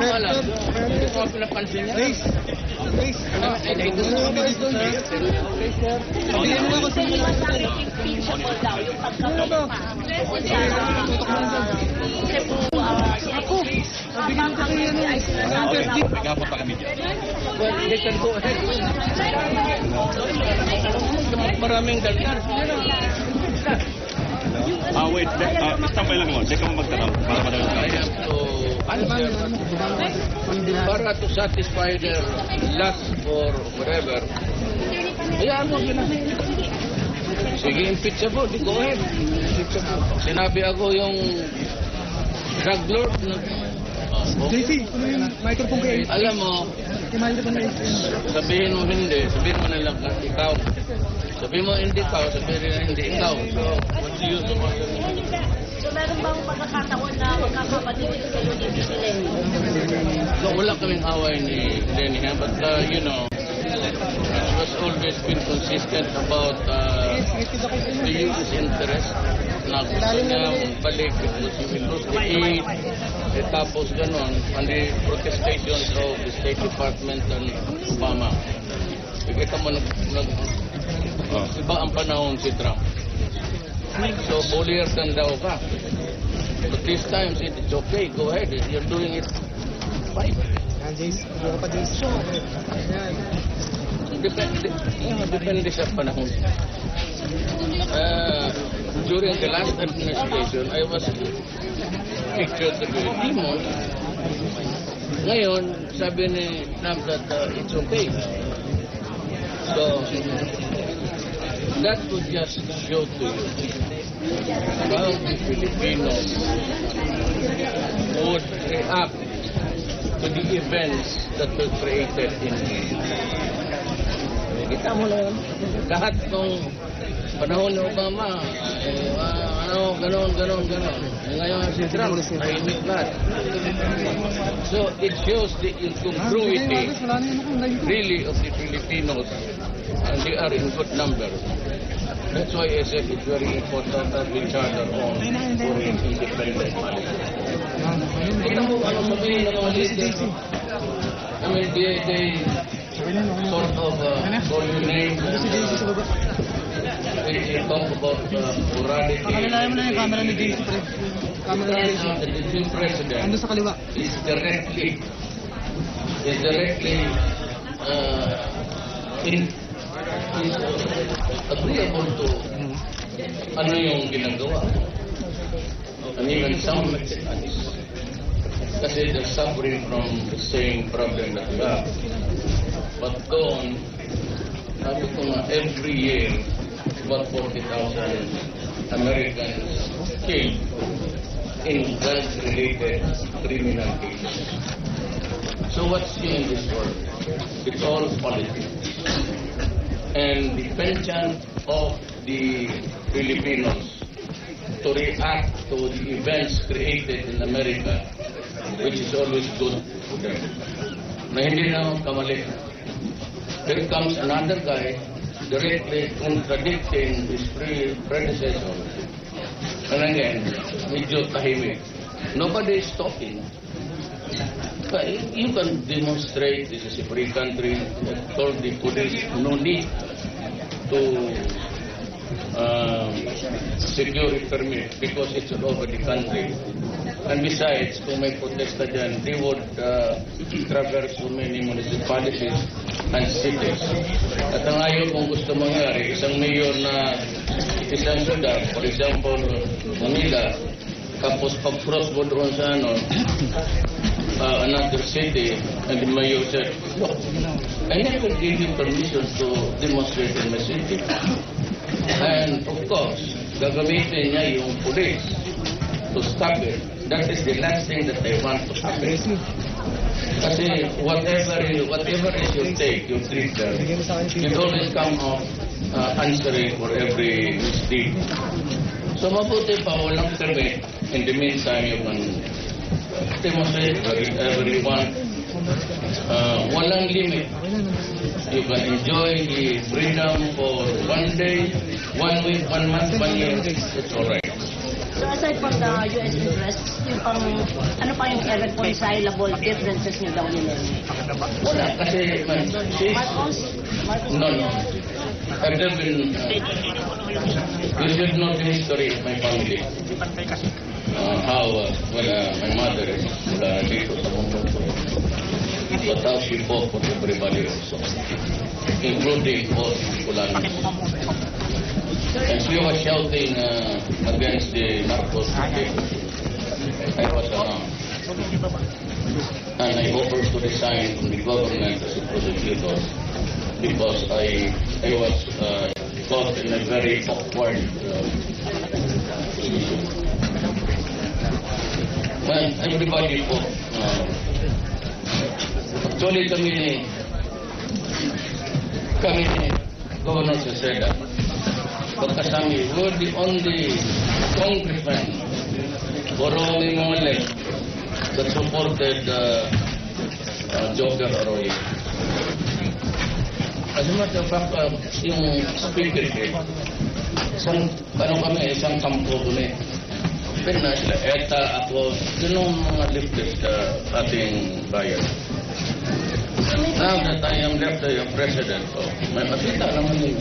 Wala. Hindi ko pinapansin niya. Maraming daldal. Wait. Tambay lang mo. Hindi ka mo magtanong para madalang tayo. Para to satisfy their lust for whatever. Hayaan mo yun. Sige, impeachable. Go ahead. Sinabi ako yung drug lord. JC, ano yung microphone kayo? Alam mo, sabihin mo hindi. Sabihin mo nilang ikaw. Sabihin mo hindi ikaw. Sabihin nila hindi ikaw. So, what's the use of what you're doing? So, meron bang pagkakataon na magkakapatid kayo ni Lenny? So, wala kaming away ni Lenny. But, you know, it was always been consistent about the youth's interest. Na gusto niya balik because he will lose the aid. Tapos ganon, and the protestations of the State Department and Obama. Ikita mo iba ang panahon si Trump. So, bullier than daw ka. But this time, it's okay. Go ahead. You're doing it fine. Depende sa panahon. During the last administration, I was pictured to be a demon. Ngayon, sabi ni Trump that it's okay. So, that would just show to you how the Filipinos would react to the events that were created in kita mo lang. Lahat ng panahon ni Obama, ganon. Ngayon si Trump, tahimik lahat. So, it shows the incongruity really of the Filipinos, and they are in good number. That's why I said it's very important that we charter on foreign independent policy. Tingnan mo, ano sabihin ng mga leaders? I mean, they sort of call your name and they talk about morality. Pakilala mo na yung camera ni JC, pre. Camera ni JC. The new president Ando sa kaliwa. is directly agreeable to ano yung ginagawa. And even some Mexicanos. Kasi they're suffering from the same problem that we have. But doon, sabi ko nga, every year, about 40,000 Americans killed in drug-related criminal cases. So what's new in this world? It's all politics. And the penchant of the Filipinos to react to the events created in America, which is always good for them. Na hindi na kamali. Here comes another guy directly contradicting his predecessor. And again, medyo tahimik. Nobody is talking. But you can demonstrate this is a free country that told the police no need to secure a permit because it's all over the country. And besides, kung may protesta dyan, they would traverse so many municipalities and cities. At ang ayaw kung gusto mangyari, isang mayor na isang syudad, for example, Manila, tapos pag-cross mo doon sa another city, and the mayor said, look, I never gave you permission to demonstrate in my city. And of course, gagamitin niya yung police to stop it. That is the last thing that they want to happen. Kasi whatever is your take, your trigger, you always come out answering for every mistake. So mabuti pa, walang permit. In the meantime, you can demonstrate whatever you want. Walang limit. You can enjoy the freedom for 1 day, 1 week, 1 month, 1 year. It's all right. So aside from the U.S. interests, yung pang, ano pa yung irreconcilable differences niyo daw nila? Wala, kasi she's... Marcos? No. I've never been... you should know the history of my family. How, my mother is mula dito sa mundo ko. But how she fought for everybody also, including all Fulanis. And she was shouting against the Marcos. I was around. And I offered to resign from the government as a prosecutor because I was caught in a very awkward position. Well, everybody fought. Actually, kami ni Governor Ceseda, pagkasami, we're the only congressman for only Mole that supported Joker Arroyo. As a matter of fact, yung speaker isang kampo doon eh. Pero na sila, ETA, ako, yun ang mga leftist ating bayan. Now that I am left the president, may makita naman yun.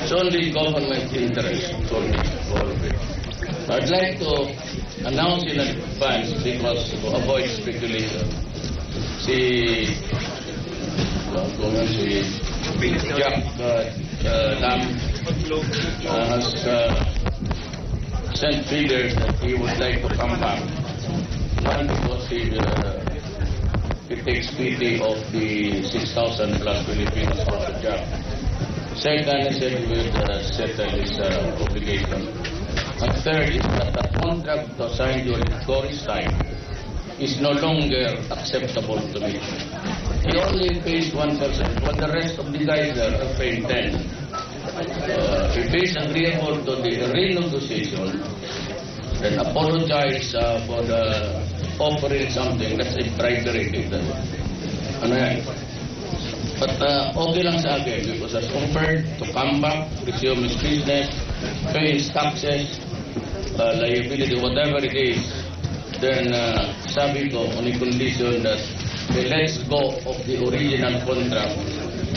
It's only government interest for me, all of it. I'd like to announce in advance because to avoid speculation. Si Jack Lam has sent figures that he would like to come back. One, because he takes pity of the 6,000 plus Filipinos for the job. Second, he said he would settle his obligation. And third is that the contract signed during Cory's time is no longer acceptable to me. He only pays 1%, but the rest of the guys are paying 10%. If he's agreeable to the renegotiation, then apologize for the offering something that's a bribery. Ano yan? But okay lang sa akin because as compared to come back, resume his business, pay his taxes, liability, whatever it is, then sabi ko on the condition that he lets go of the original contract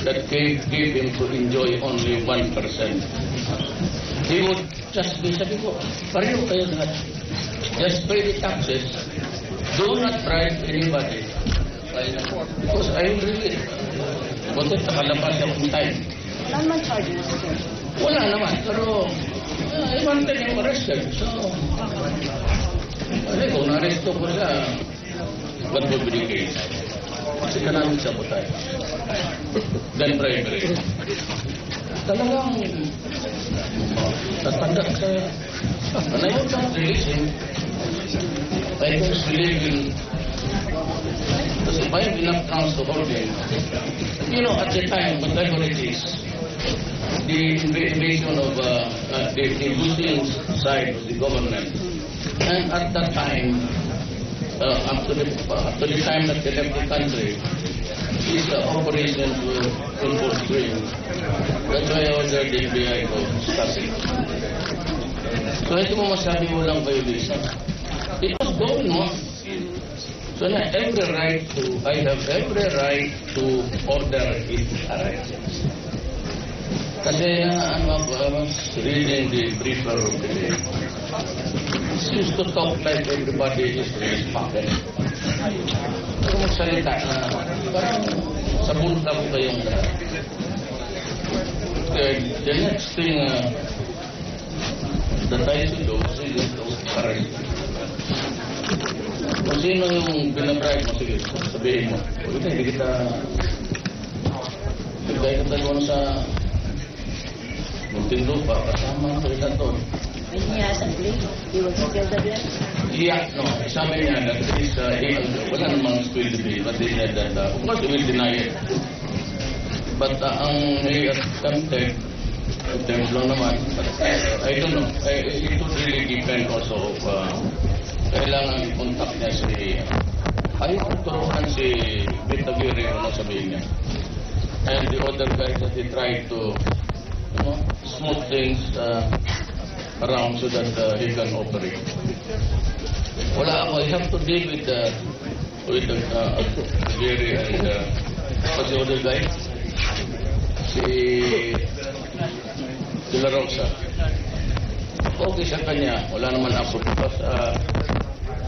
that gave him to enjoy only 1%. He would just be, sabi ko, pareho kayo lahat. Just pay the taxes. Do not bribe anybody. Because I really, bakit nakalabas akong time? Wala naman charges, sir. Wala naman, pero I wanted him arrested. So, kung na-arresto ko siya, what would be the case? Kasi ka namin sabotay. Then bribery. Talagang tatanda sa... And I would not release him. I don't believe in... Because if I have enough grounds to hold him, you know, at the time, whatever it is, the invasion of the Muslim side of the government, and at that time, up to the time that they left the country, his operation to full swing. That's why I ordered the FBI to stop it. So ito mo masabi mo lang violation. It was going on. So I have every right to order it arrested. Kasi I was reading the briefer of the day. He seems to talk like everybody is in his pocket. Pero magsalita na parang sa bunta ko kayong lahat. The next thing that I should do is to arrest. Kung sino yung binabribe mo, sige, sabihin mo. Hindi kita doon sa munting lupa, kasama ko ito doon. When he has a plea, he will spill the blood? Yeah, no. Sabi niya that is, wala namang spill the blood, but they said that, of course, he will deny it. But ang he attempted, templo naman, but I don't know. It would really depend also of kailangan i-contact niya si ayaw turuan si Bitagiri, ano sabihin niya. And the other guys that they tried to smooth things around so that he can operate. Wala ako. I have to deal with Jerry and what's the other guy? Si La Rosa. Okay sa kanya. Wala naman ako. Because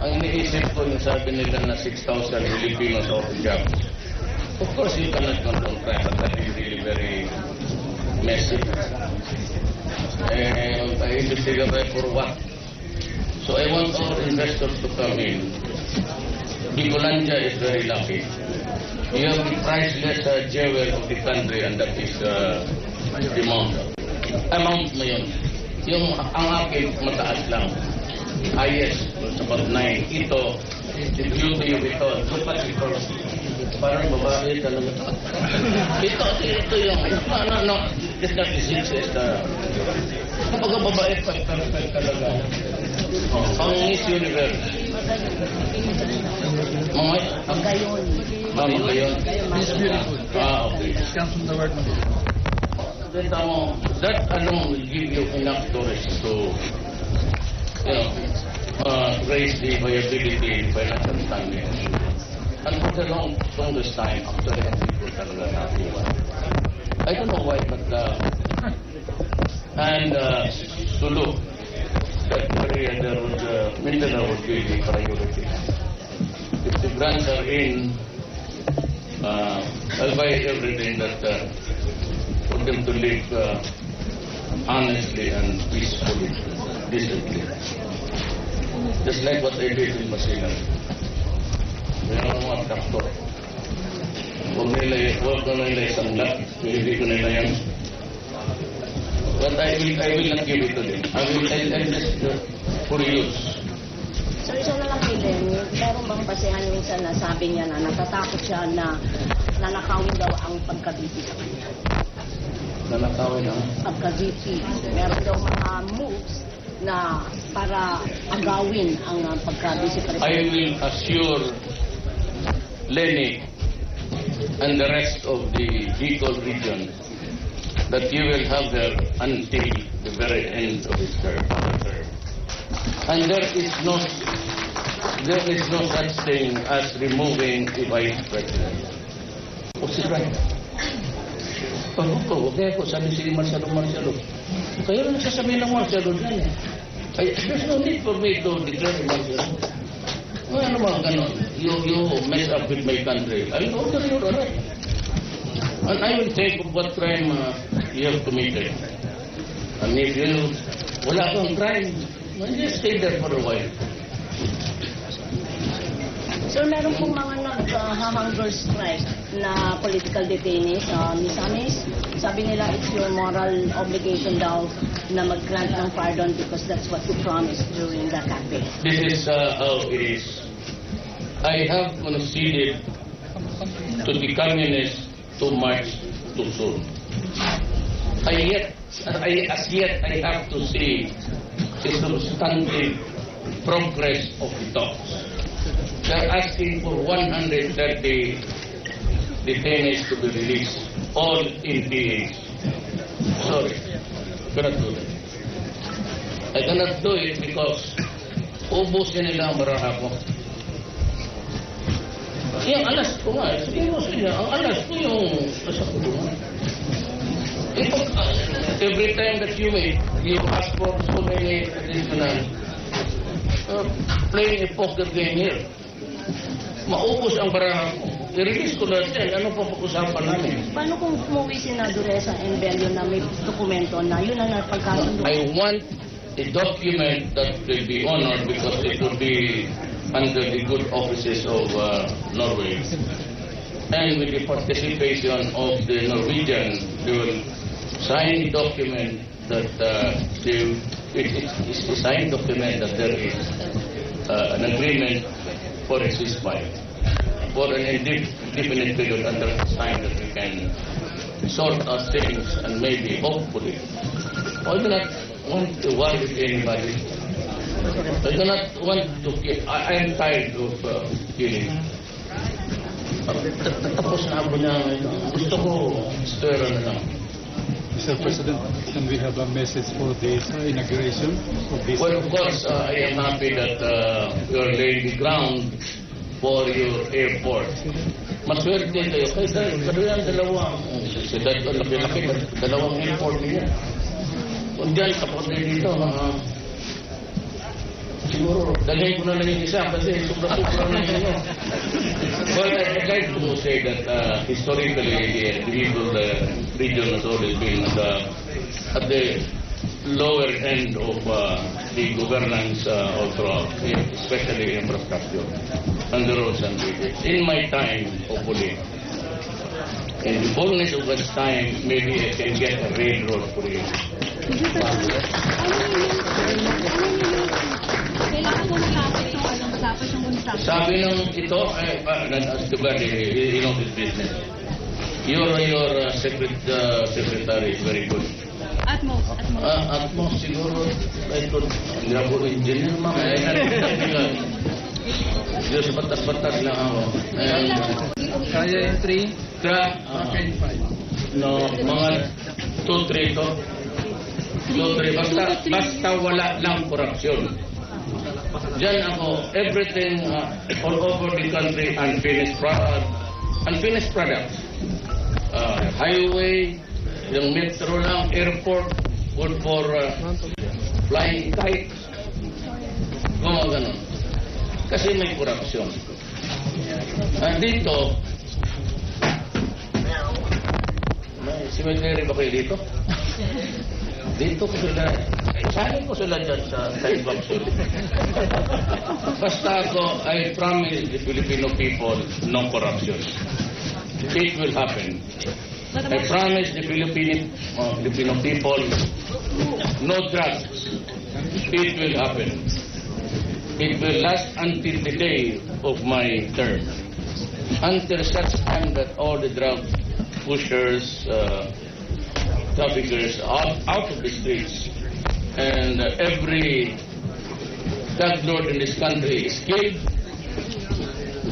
ang iniisip ko yung sabi nila na 6,000 Filipinos off job. Of course, you cannot control crime, but that is really very messy. I investigate for what? So I want all investors to come in. Bicolandia is very lucky. You have the priceless jewel of the country, and that is the amount mo yun. Yung ang akin, mataas lang. Highest, it's about 9. Ito, the beauty of it all. Look at it all. Parang babae talaga. Ito yung, no, it's not the success. Kapag babae, perfect talaga. Ang Miss Universe. Magayon. Magayon. It's beautiful. Okay. It comes from the word Magayon. That alone will give you enough tourists to, raise the viability, financial standing. And for the longest time, actually, people talaga nakuha. I don't know why, but Sulu, that area there would Mindanao would be the priority. If the grants are in, I'll buy everything that for them to live honestly and peacefully, decently. Just like what I did in Masilan. Meron mga traktor. Huwag na nila isang lap. Hindi ko nila yan. But I will not give it to them. I will just for use. So isa na lang kay Lenny, meron bang basehan minsan na sabi niya na natatakot siya na nanakawin daw ang pagka-VP sa kanya? Nanakawin ang? Pagka-VP. Meron daw mga moves na para agawin ang pagka-vice president. I will assure Lenny and the rest of the Bicol region that you will have there until the very end of his term. And there is no such thing as removing the vice president. O si Brian. Huwag ko, sabi si Marcelo. Kaya lang nagsasabihin ng Marcelo dyan eh. There's no need for me to declare Marcelo. Ano ba ganon? You mess up with my country. I will order your arrest. And I will think of what crime you have committed. And if you wala kang crime, just stay there for a while. So meron pong mga nag-hunger strike na political detainees, Miss. Sabi nila it's your moral obligation daw na mag-grant ng pardon because that's what you promised during the campaign. This is how it is. I have conceded to the communists too much too soon. As yet I have to see the substantive progress of the talks. They're asking for 130 detainees to be released, all in PH. Sorry, I cannot do that. I cannot do it because ubusin nila ang baraha ko. Yung alas ko nga, ubusin nila. Ang alas ko yung nasa kulungan. Every time that you ask for so many additional playing a poker game here. Maubos ang baraha ko. I-release ko lahat yan. Ano pa pag-usapan namin? Paano kung umuwi si Dureza and Bello na may dokumento na yun ang napagkasundo? I want a document that will be honored because it will be under the good offices of Norway. And with the participation of the Norwegian, they will sign a document that it's a signed document that there is an agreement for a ceasefire, for an indefinite period under time that we can sort out things and maybe, hopefully. I do not want to war with anybody. I do not want to kill. I am tired of killing. Tapos na ako na gusto ko stera na lang. Mr. President, can we have a message for this inauguration of this? Well, of course, I am happy that you're laying the ground for your airport. Maswerte kayo. Kasi yan, dalawang airport niya. Kung diyan, kapag dito, siguro, dalhin ko na lang yung isa kasi sobra-sobra na yun. But I'd like to say that historically, the region has always been at the lower end of the governance all throughout, especially infrastructure and the roads and bridges. In my time, hopefully, in the fullness of its time, maybe I can get a railroad for you. Kailangan mo matapos yung construction. Sabi nung ito, you know this business. Your secretary is very good. At most. At most siguro, hindi ako engineer, ma'am. Diyos, batas-batas lang ako. Kaya yung 3? No, mga 2-3 to. 2-3. Basta wala lang korupsyon. Diyan ako, everything all over the country, unfinished products. Highway, yung metro lang, airport, good for flying kites. Mga ganun. Kasi may korupsyon. Dito, may cemetery ba kayo dito? Dito ko sila, sabi ko sila dyan sa Taibabsul. Basta ako, I promise the Filipino people, no corruption. It will happen. I promise the Filipino people, no drugs. It will happen. It will last until the day of my term. Until such time that all the drug pushers, traffickers out of the streets, and every drug lord in this country is killed,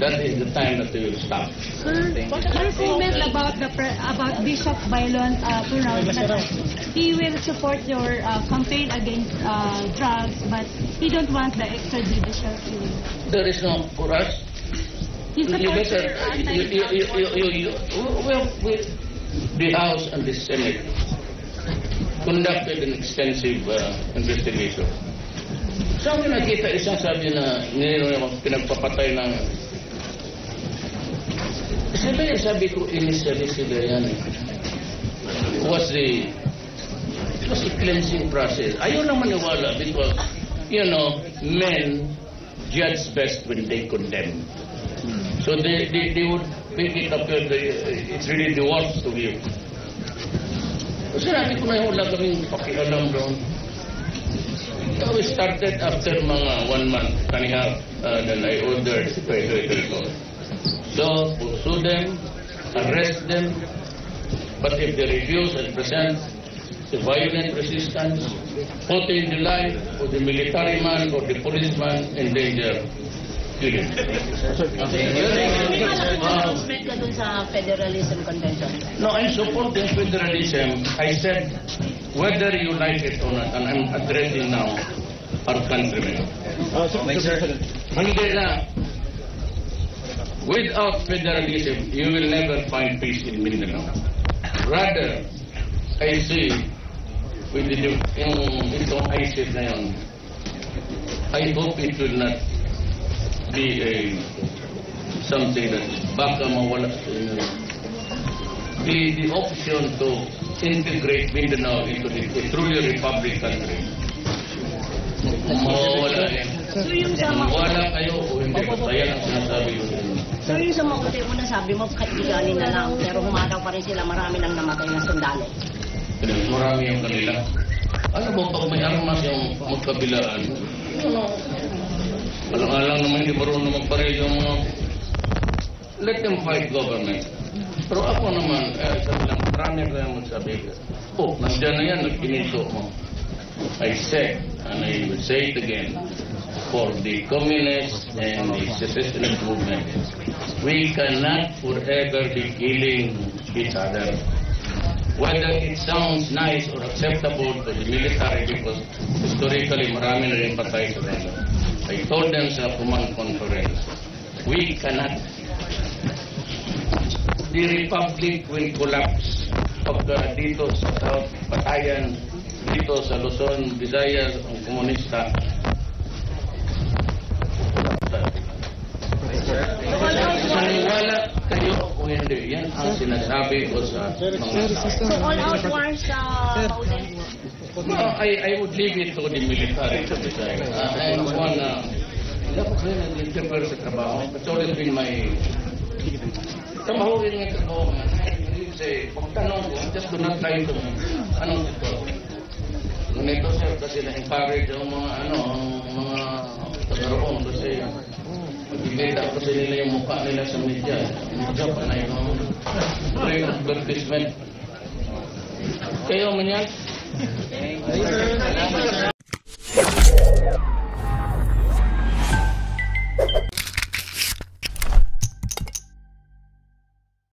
that is the time that they will stop. There's rumors about Bishop Bailon pronounced that he will support your campaign against drugs, but he don't want the extrajudicial killing. There is no for us. He supports your the House and the Senate conducted an extensive investigation. Saan ko nakita isang sabi na pinagpapatay ng sila yung sabi ko initially sila yan was the cleansing process. Ayaw lang maniwala because men judge best when they condemn. So they would make it appear that it's really the worst of you. So sinabi ko na yung wala kaming pakialam doon. So we started after mga 1 month and a half. Then I ordered so pursue them, arrest them, but if they refuse and present the violent resistance, putting the life of the military man or the policeman in danger, kill him. Announcement ka dun sa Federalism Convention. No, I'm supporting federalism. I said, whether you like it or not, and I'm addressing now our countrymen. Hindi na. Without federalism, you will never find peace in Mindanao. Rather, I see, with itong ISIS na yun, I hope it will not be something that baka mawala sa inyo. The option to integrate Mindanao into a truly republic country, mawala yan. So yung sa Wala kayo o hindi, kaya lang sinasabi ko. So yung sa mabuti mo na sabi mo, katiganin na lang, pero humataw pa rin sila, marami nang namatay na sundalo. Marami yung kanila. Ano ba pag may armas yung magkabilaan? Alang-alang naman hindi marunong magparil yung mga... Let them fight government. Pero ako naman, sabi lang, marami kaya magsabi. Nandiyan na yan, nagpiniso mo. I said, and I will say it again, for the communist and the secessionist movement, we cannot forever be killing each other. whether it sounds nice or acceptable to the military because historically marami na rin patay sa kanila. I told them sa command conference, we cannot. The Republic will collapse pagka dito sa South Patayan, dito sa Luzon, Visayas, ang komunista. Maniwala kayo kung hindi. Yan ang sinasabi ko sa mga So all out war sa Bauden? No, I would leave it to the military to decide. I am one, hindi ako kayo nag-interfere sa trabaho. It's always been my trabaho rin yung trabaho. Kasi pagtanong ko, just do not try to, anong ito? Ganito sir, kasi na-encourage ang mga, ang mga tagaroon kasi ibigay kasi nila yung mukha nila sa media. Medyo pa na yung advertisement. Kayo man yan?